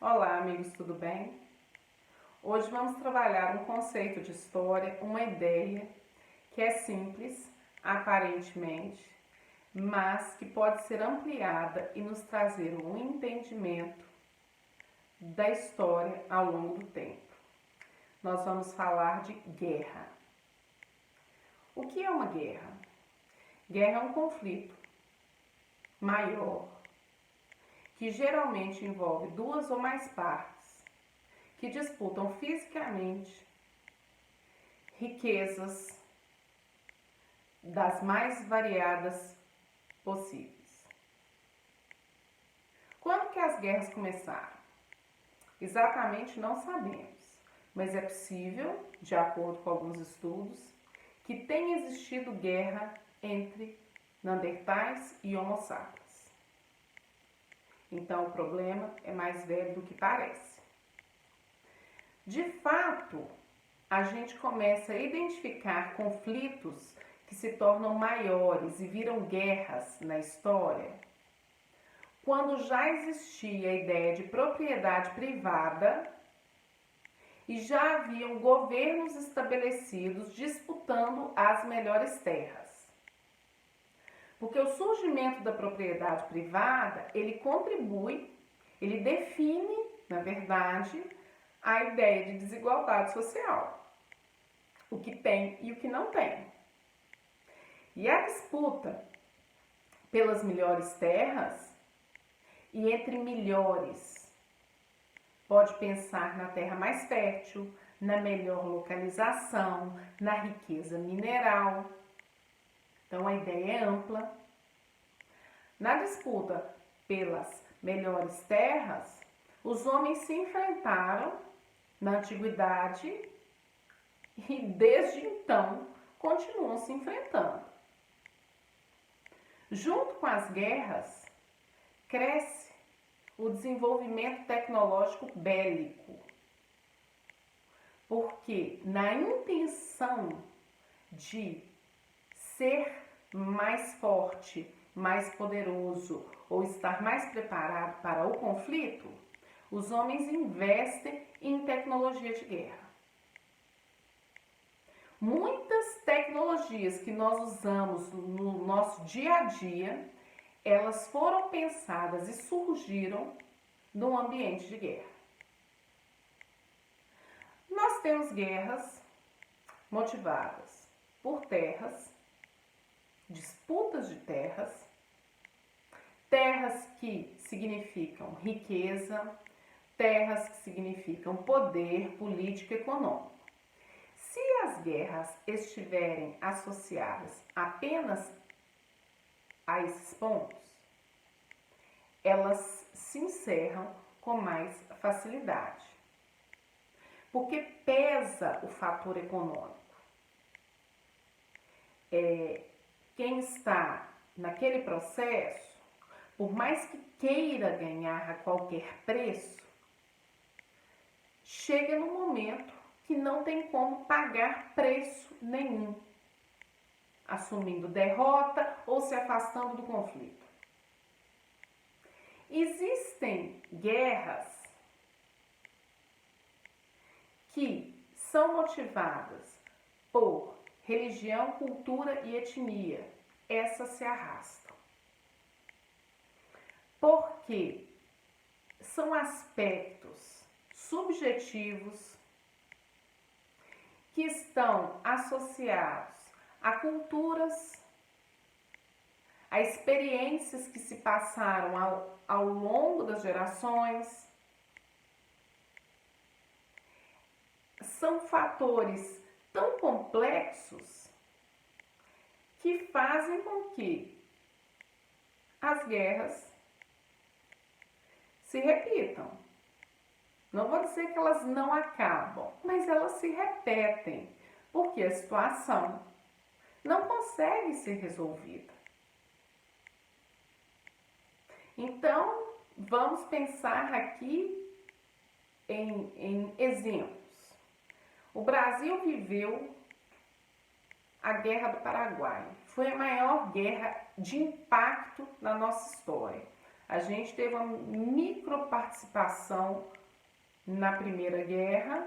Olá, amigos, tudo bem? Hoje vamos trabalhar um conceito de história, uma ideia que é simples, aparentemente, mas que pode ser ampliada e nos trazer um entendimento da história ao longo do tempo. Nós vamos falar de guerra. O que é uma guerra? Guerra é um conflito maior que geralmente envolve duas ou mais partes que disputam fisicamente riquezas das mais variadas possíveis. Quando que as guerras começaram? Exatamente não sabemos, mas é possível, de acordo com alguns estudos, que tenha existido guerra entre Neandertais e Homo sapiens. Então o problema é mais velho do que parece. De fato, a gente começa a identificar conflitos que se tornam maiores e viram guerras na história quando já existia a ideia de propriedade privada e já haviam governos estabelecidos disputando as melhores terras. Porque o surgimento da propriedade privada, ele contribui, ele define, na verdade, a ideia de desigualdade social, o que tem e o que não tem. E a disputa pelas melhores terras e entre melhores, pode pensar na terra mais fértil, na melhor localização, na riqueza mineral. Então a ideia é ampla. Na disputa pelas melhores terras, os homens se enfrentaram na antiguidade e desde então continuam se enfrentando. Junto com as guerras, cresce o desenvolvimento tecnológico bélico, porque na intenção de ser mais forte, mais poderoso ou estar mais preparado para o conflito, os homens investem em tecnologia de guerra. Muitas tecnologias que nós usamos no nosso dia a dia, elas foram pensadas e surgiram num ambiente de guerra. Nós temos guerras motivadas por terras, disputas de terras, terras que significam riqueza, terras que significam poder político e econômico. Se as guerras estiverem associadas apenas a esses pontos, elas se encerram com mais facilidade, porque pesa o fator econômico. Quem está naquele processo, por mais que queira ganhar a qualquer preço, chega no momento que não tem como pagar preço nenhum, assumindo derrota ou se afastando do conflito. Existem guerras que são motivadas por religião, cultura e etnia. Essas se arrastam. Porque são aspectos subjetivos que estão associados a culturas, a experiências que se passaram ao longo das gerações. São fatores tão complexos que fazem com que as guerras se repitam. Não vou dizer que elas não acabam, mas elas se repetem, porque a situação não consegue ser resolvida. Então, vamos pensar aqui em exemplos. O Brasil viveu a Guerra do Paraguai. Foi a maior guerra de impacto na nossa história. A gente teve uma microparticipação na Primeira Guerra,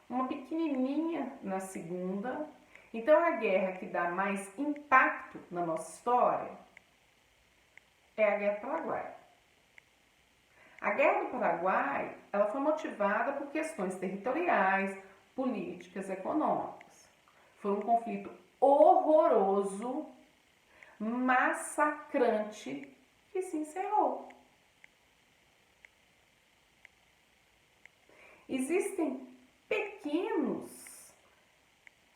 uma pequenininha na Segunda. Então, a guerra que dá mais impacto na nossa história é a Guerra do Paraguai. A Guerra do Paraguai, ela foi motivada por questões territoriais, políticas, econômicas. Foi um conflito horroroso, massacrante, que se encerrou. Existem pequenos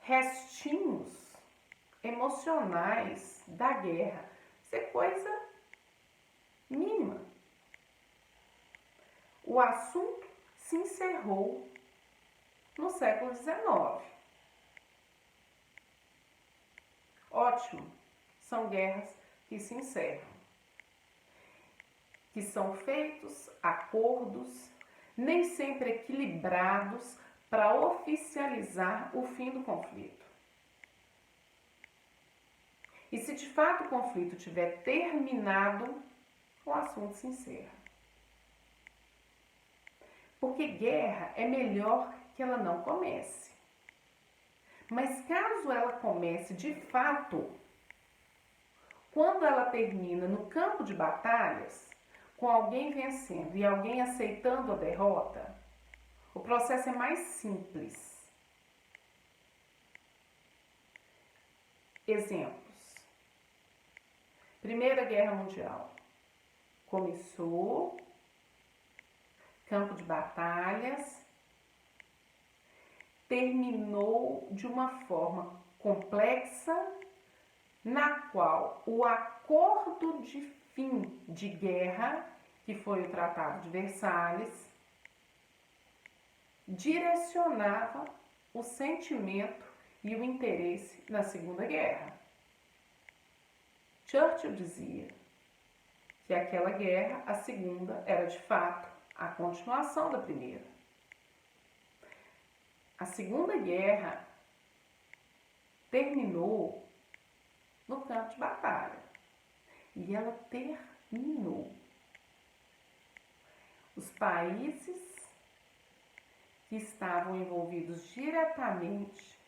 restinhos emocionais da guerra. Isso é coisa mínima. O assunto se encerrou no século XIX. Ótimo, são guerras que se encerram, que são feitos acordos, nem sempre equilibrados, para oficializar o fim do conflito. E se de fato o conflito tiver terminado, o assunto se encerra. Porque guerra é melhor que ela não comece. Mas caso ela comece de fato, quando ela termina no campo de batalhas, com alguém vencendo e alguém aceitando a derrota, o processo é mais simples. Exemplos. Primeira Guerra Mundial. Começou, campo de batalhas, terminou de uma forma complexa, na qual o acordo de fim de guerra, que foi o Tratado de Versalhes, direcionava o sentimento e o interesse na Segunda Guerra. Churchill dizia que aquela guerra, a segunda, era de fato a continuação da primeira. A Segunda Guerra terminou no campo de batalha. E ela terminou. Os países que estavam envolvidos diretamente,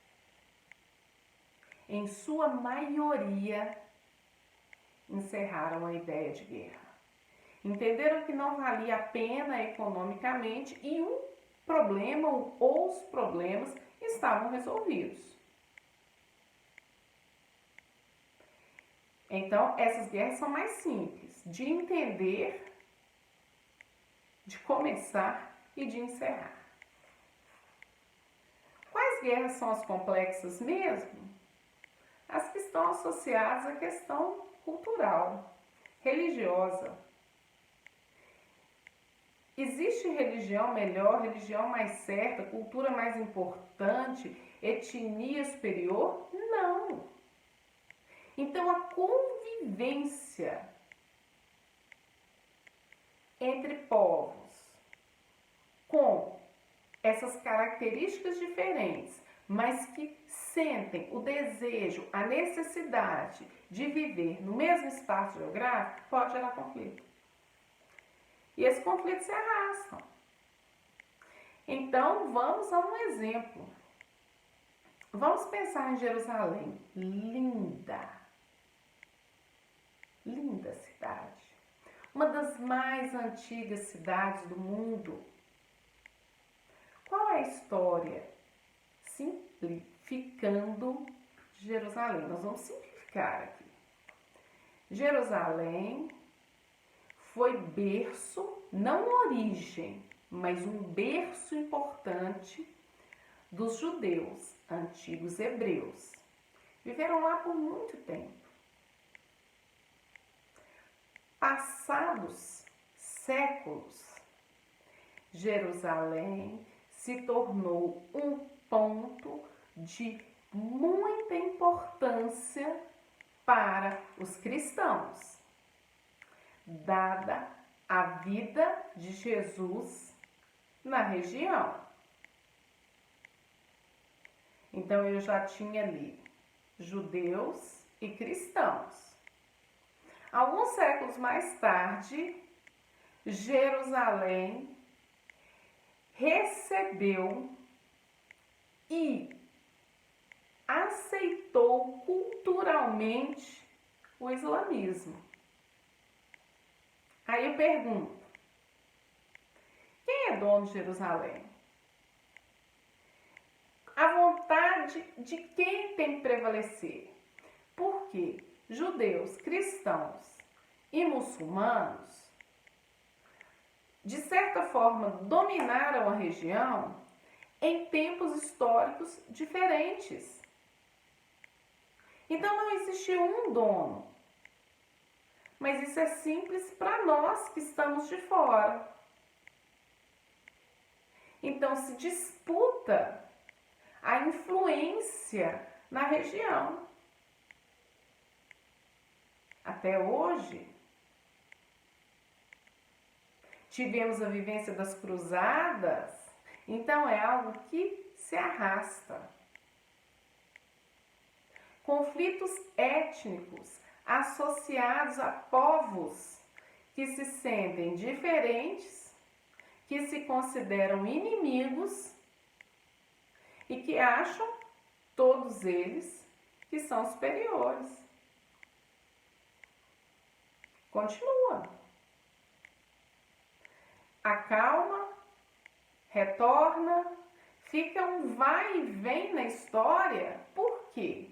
em sua maioria, encerraram a ideia de guerra. Entenderam que não valia a pena economicamente e o problema ou os problemas estavam resolvidos. Então, essas guerras são mais simples de entender, de começar e de encerrar. Quais guerras são as complexas mesmo? As que estão associadas à questão cultural, religiosa. Existe religião melhor, religião mais certa, cultura mais importante, etnia superior? Não. Então, a convivência entre povos com essas características diferentes, mas que sentem o desejo, a necessidade de viver no mesmo espaço geográfico, pode gerar conflito. E esses conflitos se arrastam. Então, vamos a um exemplo. Vamos pensar em Jerusalém. Linda. Linda cidade. Uma das mais antigas cidades do mundo. Qual é a história? Simplificando Jerusalém. Nós vamos simplificar aqui. Jerusalém foi berço, não origem, mas um berço importante dos judeus, antigos hebreus. Viveram lá por muito tempo. Passados séculos, Jerusalém se tornou um ponto de muita importância para os cristãos, dada a vida de Jesus na região. Então, eu já tinha ali judeus e cristãos. Alguns séculos mais tarde, Jerusalém recebeu e aceitou culturalmente o islamismo. Aí eu pergunto, quem é dono de Jerusalém? A vontade de quem tem que prevalecer? Porque judeus, cristãos e muçulmanos, de certa forma, dominaram a região em tempos históricos diferentes. Então não existe um dono. Mas isso é simples para nós que estamos de fora. Então se disputa a influência na região. Até hoje, tivemos a vivência das cruzadas, então é algo que se arrasta. Conflitos étnicos associados a povos que se sentem diferentes, que se consideram inimigos e que acham, todos eles, que são superiores. Continua. Acalma, retorna, fica um vai e vem na história. Por quê?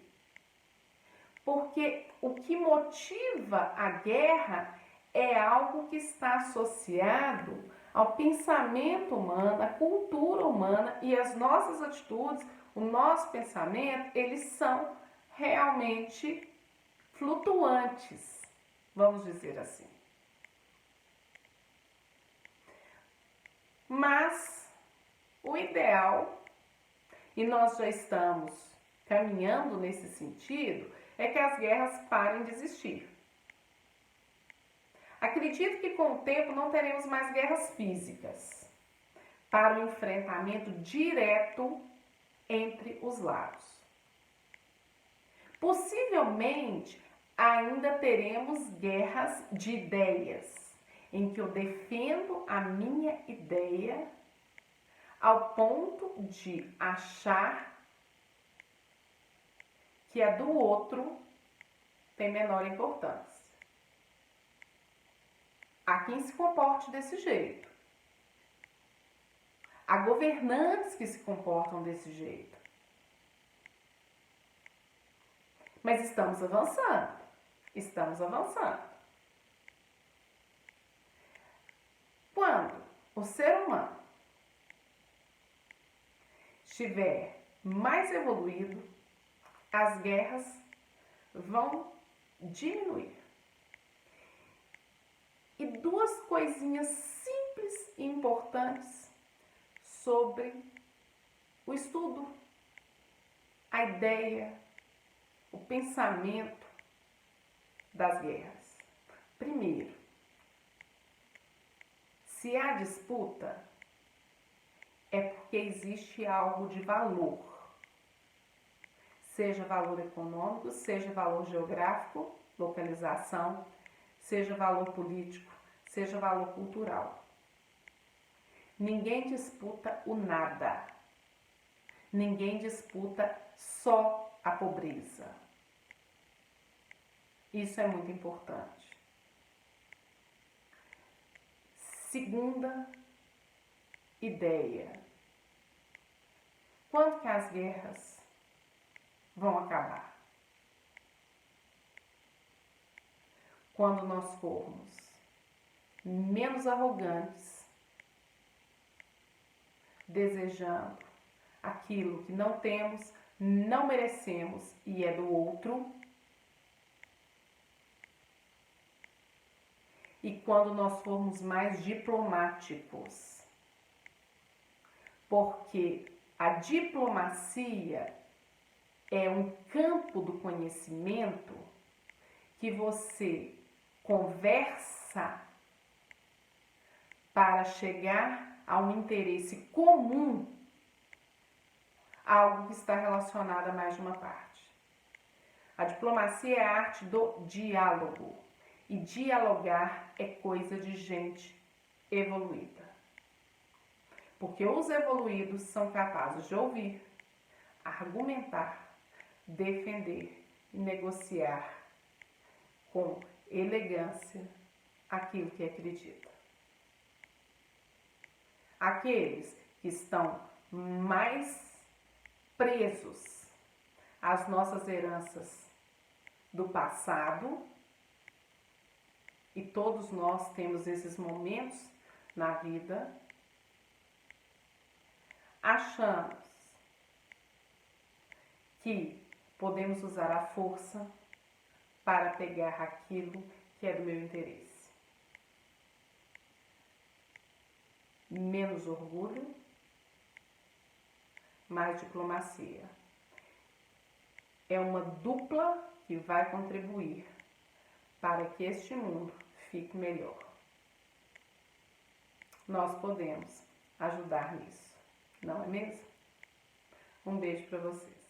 Porque o que motiva a guerra é algo que está associado ao pensamento humano, à cultura humana, e as nossas atitudes, o nosso pensamento, eles são realmente flutuantes, vamos dizer assim. Mas o ideal, e nós já estamos caminhando nesse sentido, é que as guerras parem de existir. Acredito que com o tempo não teremos mais guerras físicas para o enfrentamento direto entre os lados. Possivelmente ainda teremos guerras de ideias, em que eu defendo a minha ideia ao ponto de achar que a do outro tem menor importância. Há quem se comporte desse jeito. Há governantes que se comportam desse jeito. Mas estamos avançando. Estamos avançando. Quando o ser humano estiver mais evoluído, as guerras vão diminuir. E duas coisinhas simples e importantes sobre o estudo, a ideia, o pensamento das guerras. Primeiro, se há disputa, é porque existe algo de valor. Seja valor econômico, seja valor geográfico, localização, seja valor político, seja valor cultural. Ninguém disputa o nada. Ninguém disputa só a pobreza. Isso é muito importante. Segunda ideia. Quando que as guerras vão acabar? Quando nós formos menos arrogantes, desejando aquilo que não temos, não merecemos e é do outro. E quando nós formos mais diplomáticos, porque a diplomacia é um campo do conhecimento que você conversa para chegar a um interesse comum, algo que está relacionado a mais de uma parte. A diplomacia é a arte do diálogo. E dialogar é coisa de gente evoluída. Porque os evoluídos são capazes de ouvir, argumentar, defender e negociar com elegância aquilo que acredita. Aqueles que estão mais presos às nossas heranças do passado, e todos nós temos esses momentos na vida, achamos que podemos usar a força para pegar aquilo que é do meu interesse. Menos orgulho, mais diplomacia. É uma dupla que vai contribuir para que este mundo fique melhor. Nós podemos ajudar nisso, não é mesmo? Um beijo para vocês.